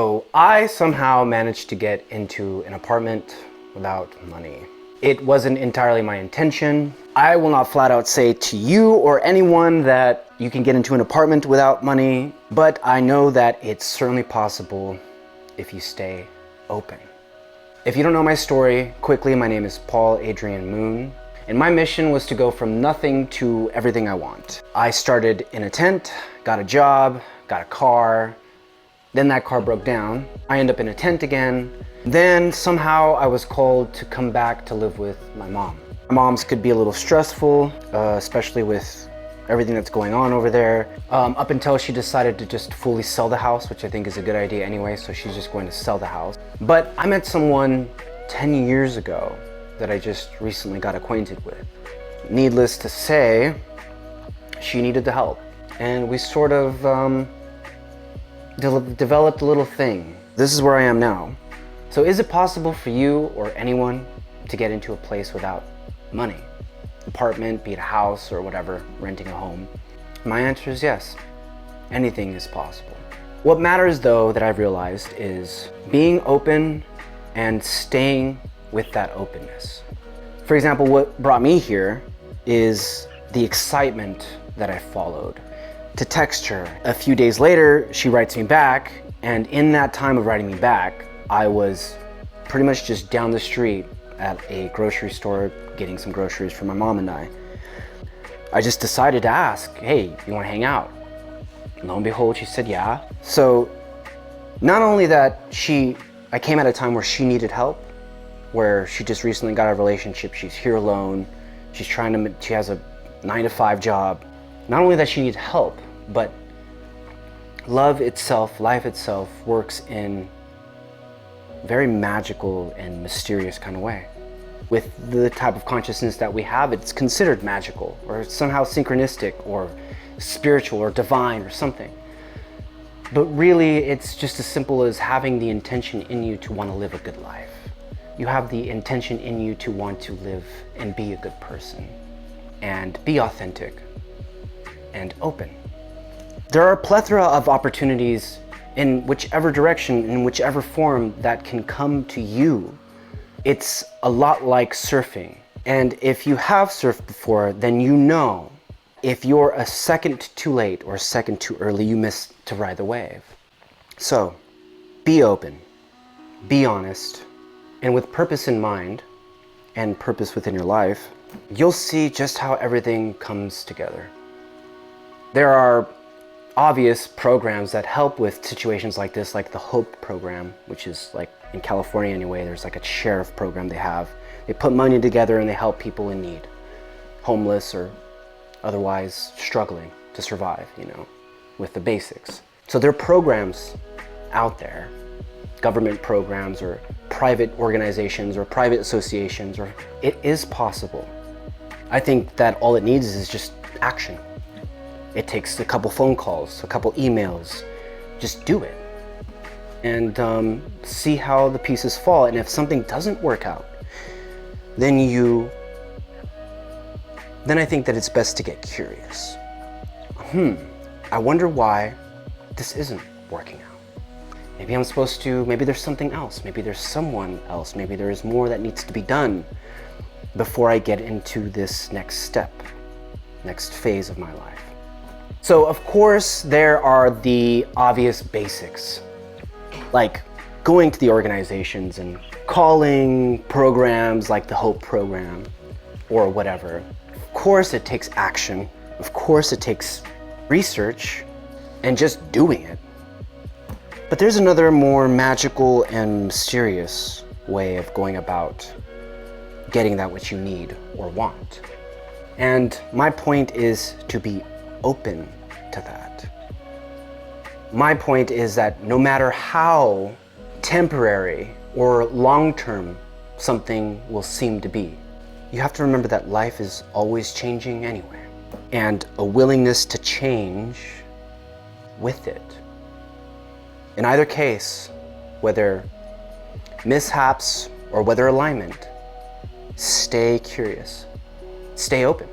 So I somehow managed to get into an apartment without money. It wasn't entirely my intention. I will not flat out say to you or anyone that you can get into an apartment without money, but I know that it's certainly possible if you stay open. If you don't know my story, quickly, my name is PaulAdrianMoon, and my mission was to go from nothing to everything I want. I started in a tent, got a job, got a car, then that car broke down. I ended up in a tent again. Then somehow I was called to come back to live with my mom. My mom's could be a little stressful, especially with everything that's going on over there. Up until she decided to just fully sell the house, which I think is a good idea anyway, so she's just going to sell the house. But I met someone 10 years ago that I just recently got acquainted with. Needless to say, she needed the help. And we sort of developed a little thing. This is where I am now. So is it possible for you or anyone to get into a place without money? Apartment, be it a house or whatever, renting a home? My answer is yes. Anything is possible. What matters though that I've realized is being open and staying with that openness. For example, what brought me here is the excitement that I followed. To text her. A few days later, she writes me back, and in that time of writing me back, I was pretty much just down the street at a grocery store getting some groceries for my mom and I. I just decided to ask, hey, you want to hang out? Lo and behold, she said yeah. So not only that I came at a time where she needed help, where she just recently got a relationship, she's here alone, she has a 9-to-5 job. Not only that she needs help, but love itself, life itself works in a very magical and mysterious kind of way. With the type of consciousness that we have, it's considered magical or somehow synchronistic or spiritual or divine or something. But really, it's just as simple as having the intention in you to want to live a good life. You have the intention in you to want to live and be a good person and be authentic and open. There are a plethora of opportunities in whichever direction, in whichever form that can come to you. It's a lot like surfing. And if you have surfed before, then you know if you're a second too late or a second too early, you miss to ride the wave. So be open, be honest, and with purpose in mind and purpose within your life, you'll see just how everything comes together. There are obvious programs that help with situations like this, like the HOPE program, which is like in California anyway, there's like a sheriff program they have. They put money together and they help people in need, homeless or otherwise struggling to survive, with the basics. So there are programs out there, government programs or private organizations or private associations, or it is possible. I think that all it needs is just action. It takes a couple phone calls, a couple emails. Just do it and see how the pieces fall. And if something doesn't work out, then I think that it's best to get curious. I wonder why this isn't working out. Maybe there's something else. Maybe there's someone else. Maybe there is more that needs to be done before I get into this next step, next phase of my life. So of course there are the obvious basics, like going to the organizations and calling programs like the HOPE program or whatever. Of course it takes action. Of course it takes research and just doing it. But there's another more magical and mysterious way of going about getting that which you need or want. And my point is to be open to that. My point is that no matter how temporary or long-term something will seem to be, you have to remember that life is always changing anyway, and a willingness to change with it. In either case, whether mishaps or whether alignment, stay curious, stay open.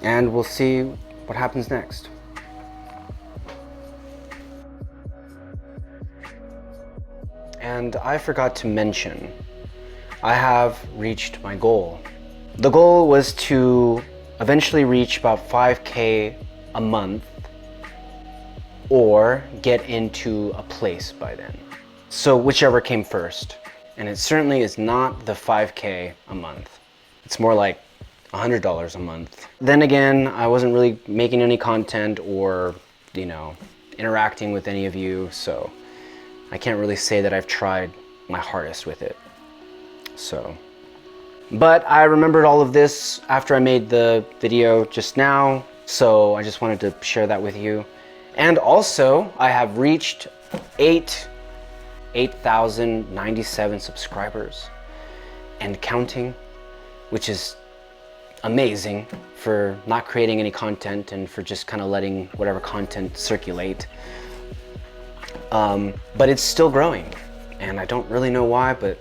And we'll see what happens next. And I forgot to mention, I have reached my goal. The goal was to eventually reach about 5K a month or get into a place by then. So whichever came first. And it certainly is not the 5K a month. It's more like $100 a month. Then again, I wasn't really making any content or, interacting with any of you, so I can't really say that I've tried my hardest with it. But I remembered all of this after I made the video just now, so I just wanted to share that with you. And also, I have reached 8,097 subscribers and counting, which is amazing for not creating any content and for just kind of letting whatever content circulate. But it's still growing, and I don't really know why, but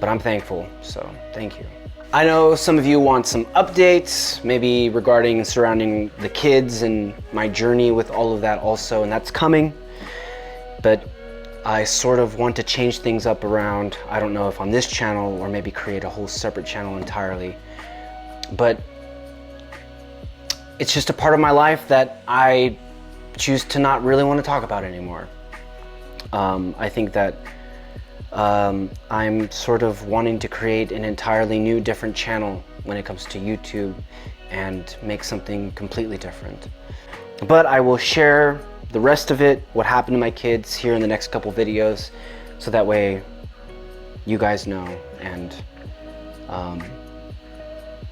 I'm thankful, so thank you. I know some of you want some updates, maybe regarding surrounding the kids and my journey with all of that also, and that's coming. But I sort of want to change things up around, I don't know if on this channel or maybe create a whole separate channel entirely. But it's just a part of my life that I choose to not really want to talk about anymore. I think that I'm sort of wanting to create an entirely new, different channel when it comes to YouTube and make something completely different. But I will share the rest of it, what happened to my kids, here in the next couple videos, so that way you guys know, and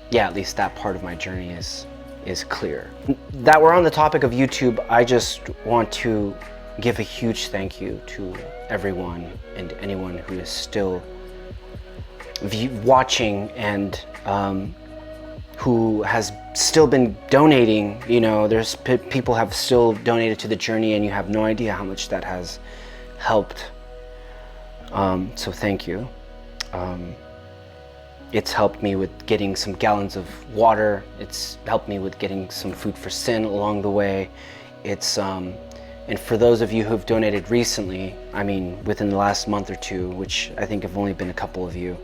yeah, at least that part of my journey is clear. That we're on the topic of YouTube, I just want to give a huge thank you to everyone and anyone who is still watching and who has still been donating. There's people have still donated to the journey, and you have no idea how much that has helped. So thank you. It's helped me with getting some gallons of water. It's helped me with getting some food for sin along the way. And for those of you who've donated recently, I mean, within the last month or two, which I think have only been a couple of you,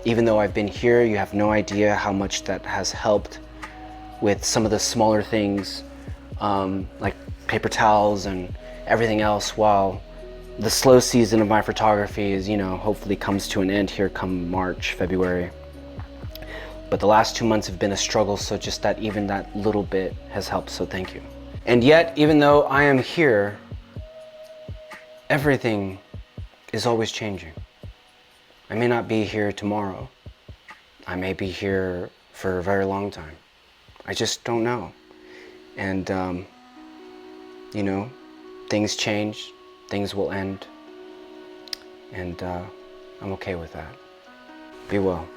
even though I've been here, you have no idea how much that has helped with some of the smaller things, like paper towels and everything else, while the slow season of my photography is, hopefully comes to an end here come March, February. But the last 2 months have been a struggle, so just that, even that little bit has helped, so thank you. And yet, even though I am here, everything is always changing. I may not be here tomorrow. I may be here for a very long time. I just don't know. And, things change, things will end, and I'm okay with that. Be well.